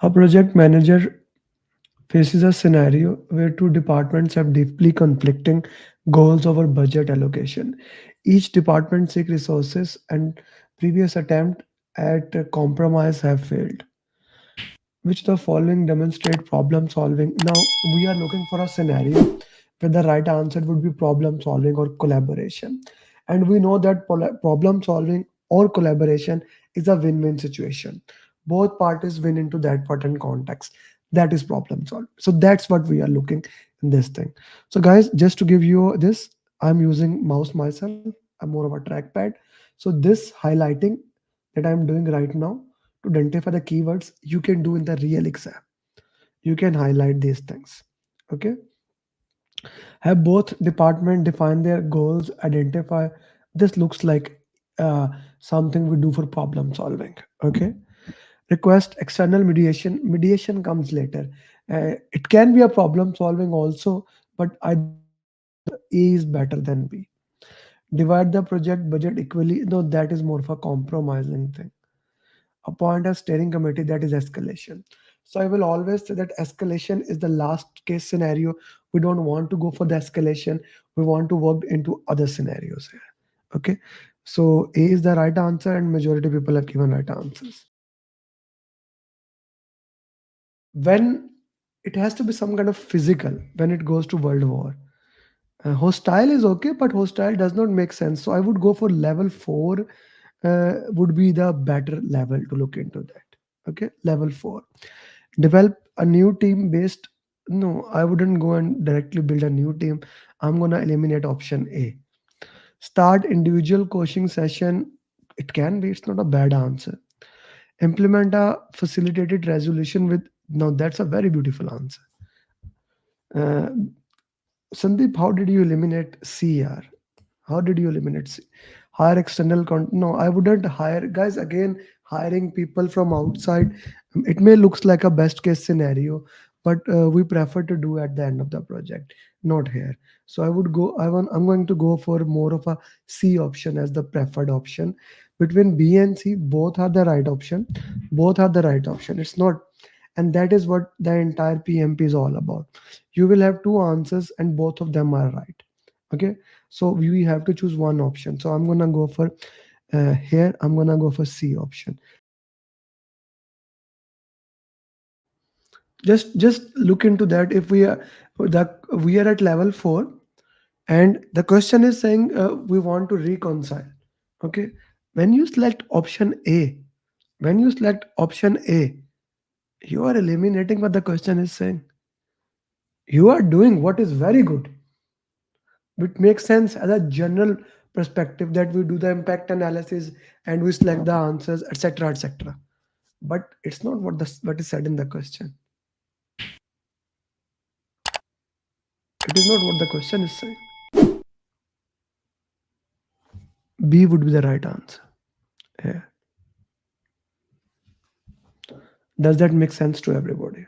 A project manager faces a scenario where two departments have deeply conflicting goals over budget allocation. Each department seek resources and previous attempt at compromise have failed. Which the following demonstrate problem solving? Now we are looking for a scenario where the right answer would be problem solving or collaboration. And we know that problem solving or collaboration is a win-win situation. Both parties win into that certain context. That is problem solving. So that's what we are looking in this thing. So guys, just to give you this, I'm using mouse myself. I'm more of a trackpad. So this highlighting that I'm doing right now to identify the keywords you can do in the real exam. You can highlight these things. Okay. Have both department define their goals, identify. This looks like uh, something we do for problem solving. Okay. Request external mediation. Mediation comes later. It can be a problem solving also, but I don't think so. A is better than B. Divide the project budget equally. No, that is more of a compromising thing. Appoint a steering committee, that is escalation. So I will always say that escalation is the last case scenario. We don't want to go for the escalation. We want to work into other scenarios here. Okay. So A is the right answer and majority people have given right answers. When it has to be some kind of physical, when it goes to world war. Hostile is okay, but hostile does not make sense. So I would go for level 4 would be the better level to look into that. Okay, level 4. Develop a new team based. No, I wouldn't go and directly build a new team. I'm gonna eliminate option A. Start individual coaching session. It can be. It's not a bad answer. Implement a facilitated resolution with. No, that's a very beautiful answer. Uh, Sandeep, how did you eliminate CR? How did you eliminate hire external no, I wouldn't hire guys. Again, hiring people from outside, it may looks like a best case scenario, but we prefer to do at the end of the project, not here. So I would go I'm going to go for more of a C option as the preferred option. Between B and C, both are the right option. Both are the right option. It's not, and that is what the entire PMP is all about. You will have two answers and both of them are right. Okay, so we have to choose one option. So I'm gonna go for here. I'm gonna go for C option. Just look into that. If we are at level 4, and the question is saying we want to reconcile. Okay, when you select option A, when you select option A, you are eliminating what the question is saying. You are doing what is very good, which makes sense as a general perspective that we do the impact analysis and we select the answers, etc., etc. But it's not what is said in the question. It is not what the question is saying. B would be the right answer. Yeah. Does that make sense to everybody?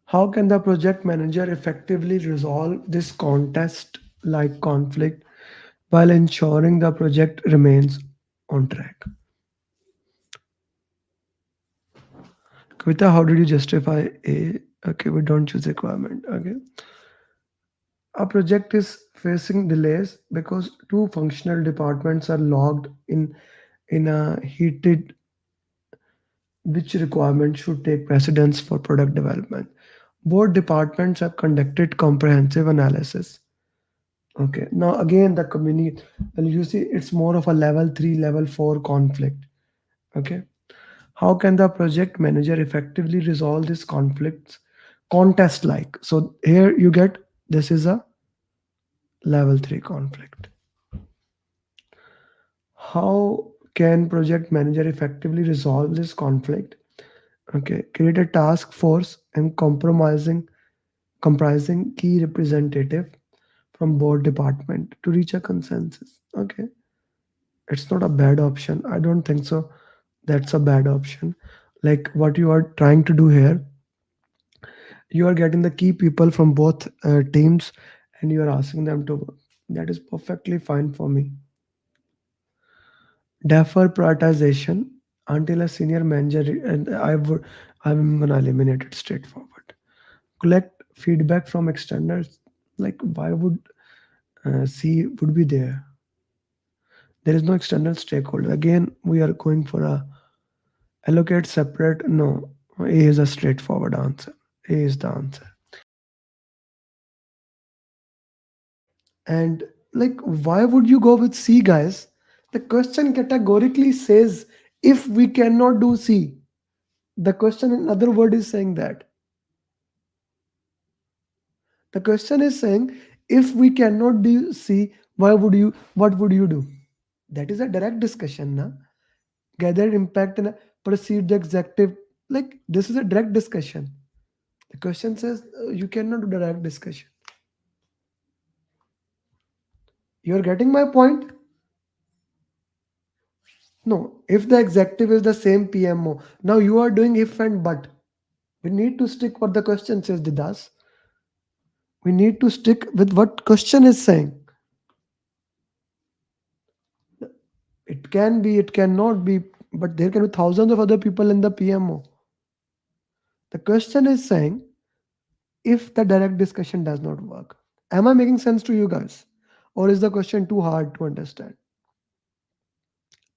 How can the project manager effectively resolve this contest like conflict while ensuring the project remains on track? Kavita, how did you justify A? Okay, we don't choose requirement. Okay. A project is facing delays because two functional departments are logged in a heated which requirement should take precedence for product development. Both departments have conducted comprehensive analysis. Okay. Now again the community, well, you see it's more of a level 3, level 4 conflict. Okay. How can the project manager effectively resolve these conflicts? Contest like. So here you get this is a level 3 conflict. How can project manager effectively resolve this conflict? Okay, create a task force and comprising key representative from board department to reach a consensus. Okay, it's not a bad option. I don't think so. That's a bad option. Like what you are trying to do here, you are getting the key people from both teams and you are asking them to work. That is perfectly fine for me. defer prioritization until a senior manager and I'm gonna eliminate it straightforward. Collect feedback from externals. Like why would C would be there? There is no external stakeholder. Again, we are going for a allocate separate. No, A is a straightforward answer. A is the answer. And like, why would you go with C, guys? The question categorically says if we cannot do C. The question, in other word, is saying that. The question is saying if we cannot do C, why would you? What would you do? That is a direct discussion, na? Gather impact and proceed the executive. Like this is a direct discussion. The question says you cannot do direct discussion. You are getting my point? No. If the executive is the same PMO, now you are doing if and but. We need to stick what the question says, Didas. We need to stick with what question is saying. It can be, it cannot be, but there can be thousands of other people in the PMO. The question is saying if the direct discussion does not work. Am I making sense to you guys? Or is the question too hard to understand?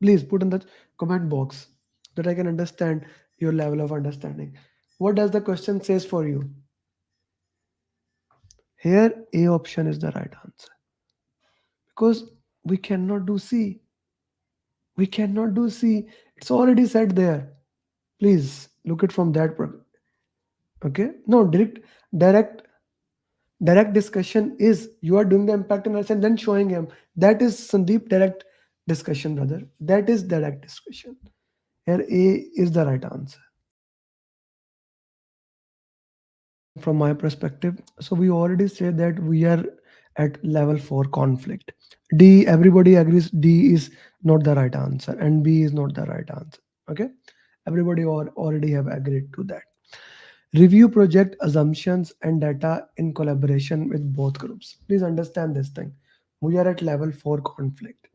Please put in the comment box that I can understand your level of understanding. What does the question says for you? Here, A option is the right answer because we cannot do C. We cannot do C. It's already said there. Please look it from that. Okay. No, direct, direct discussion is you are doing the impact analysis and then showing him. That is Sandeep direct discussion, brother. That is direct discussion. Here, A is the right answer. From my perspective, so we already said that we are at level 4 conflict. D, everybody agrees D is not the right answer and B is not the right answer. Okay, everybody already have agreed to that. Review project assumptions and data in collaboration with both groups. Please understand this thing. We are at level 4 conflict.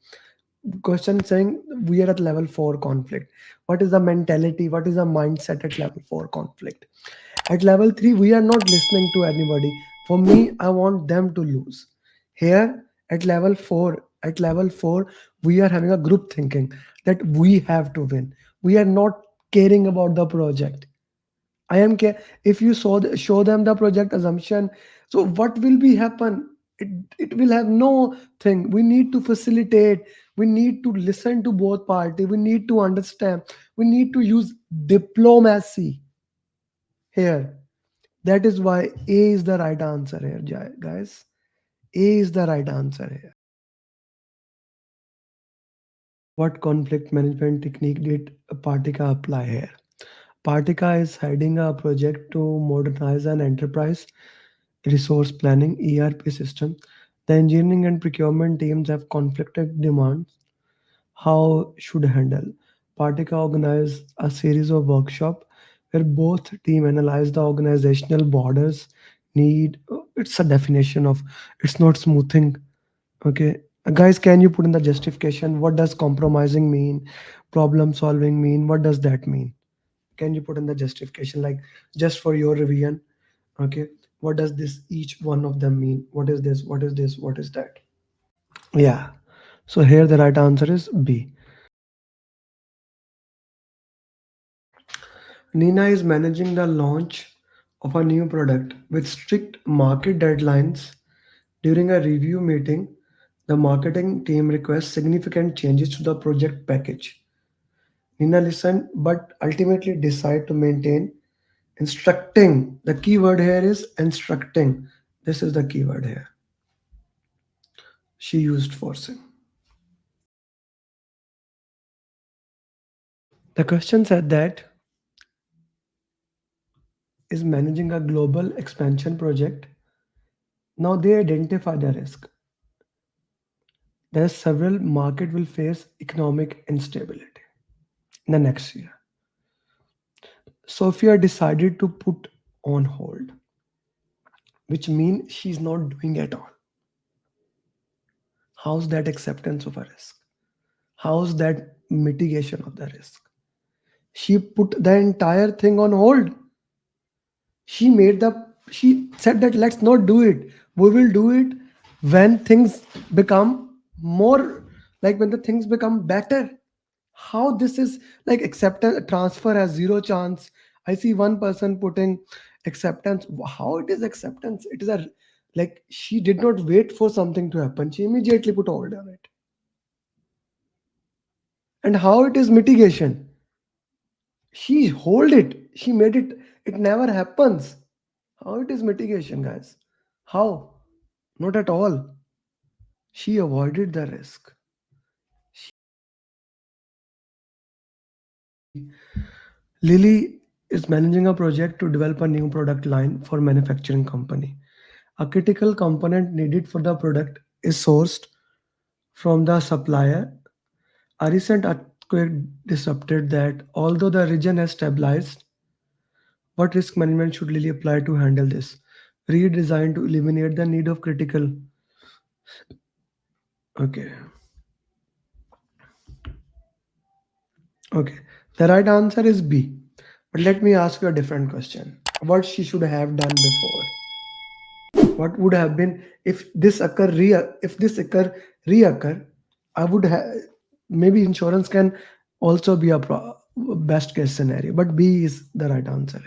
Question saying we are at level 4 conflict. What is the mentality, what is the mindset at level 4 conflict? At level 3 we are not listening to anybody. For me, I want them to lose. Here at level 4, at level 4 we are having a group thinking that we have to win. We are not caring about the project. I am care. If you show them the project assumption, so what will be happen? It will have no thing. We need to facilitate. We need to listen to both party. We need to understand. We need to use diplomacy here. That is why A is the right answer here, guys. A is the right answer here. What conflict management technique did Partika apply here? Partika is heading a project to modernize an enterprise resource planning ERP system. The engineering and procurement teams have conflicted demands. How should handle? Partika organized a series of workshops where both team analyze the organizational borders need. It's a definition of. It's not smoothing. Okay, guys, can you put in the justification? What does compromising mean? Problem solving mean? What does that mean? Can you put in the justification, like just for your revision? Okay, what does this each one of them mean? What is this, what is this, what is that? Yeah, so here the right answer is B. Nina is managing the launch of a new product with strict market deadlines. During a review meeting, the marketing team requests significant changes to the project package. Nina listened but ultimately decided to maintain instructing. The key word here is instructing. This is the key word here. She used forcing. The question said that is managing a global expansion project. Now they identify the risk. There are several market will face economic instability in the next year. Sophia decided to put on hold, which means she's not doing at all. How's that acceptance of a risk? How's that mitigation of the risk. She put the entire thing on hold. She said that let's not do it. We will do it when things become more, like when the things become better. How this is like acceptance transfer has zero chance. I see one person putting acceptance. How it is acceptance? It is a, like she did not wait for something to happen. She immediately put hold on it. And how it is mitigation? She hold it. She made it. It never happens. How it is mitigation, guys? How? Not at all. She avoided the risk. Lily is managing a project to develop a new product line for manufacturing company. A critical component needed for the product is sourced from the supplier. A recent earthquake disrupted that. Although the region has stabilized, what risk management should Lily apply to handle this? Redesign to eliminate the need of critical. Okay. Okay. The right answer is B. But let me ask you a different question. What she should have done before? What would have been if this occur reoccur? I would have, maybe insurance can also be a best case scenario, but B is the right answer.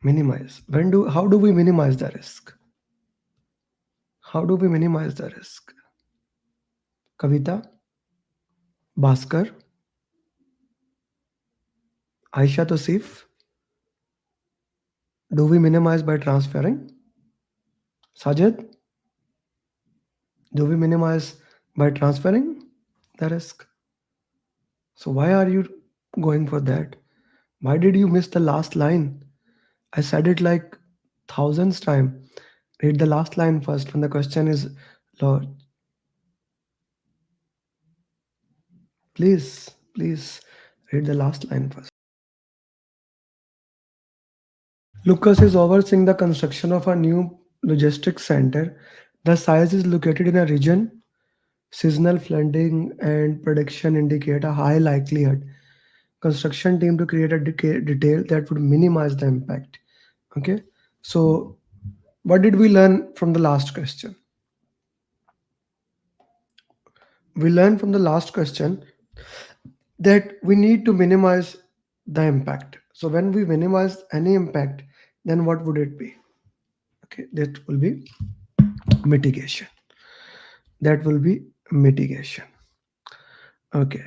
Minimize. How do we minimize the risk? How do we minimize the risk? Kavita, Bhaskar, Aisha Tosif, do we minimize by transferring? Sajid, do we minimize by transferring the risk? So why are you going for that? Why did you miss the last line? I said it like thousands time. Read the last line first when the question is Lord. Please read the last line first. Lucas is overseeing the construction of a new logistics center. The site is located in a region. Seasonal flooding and prediction indicate a high likelihood. Construction team to create a detail that would minimize the impact. Okay. So what did we learn from the last question? We learned from the last question that we need to minimize the impact. So when we minimize any impact, then what would it be? Okay, that will be mitigation. That will be mitigation. Okay.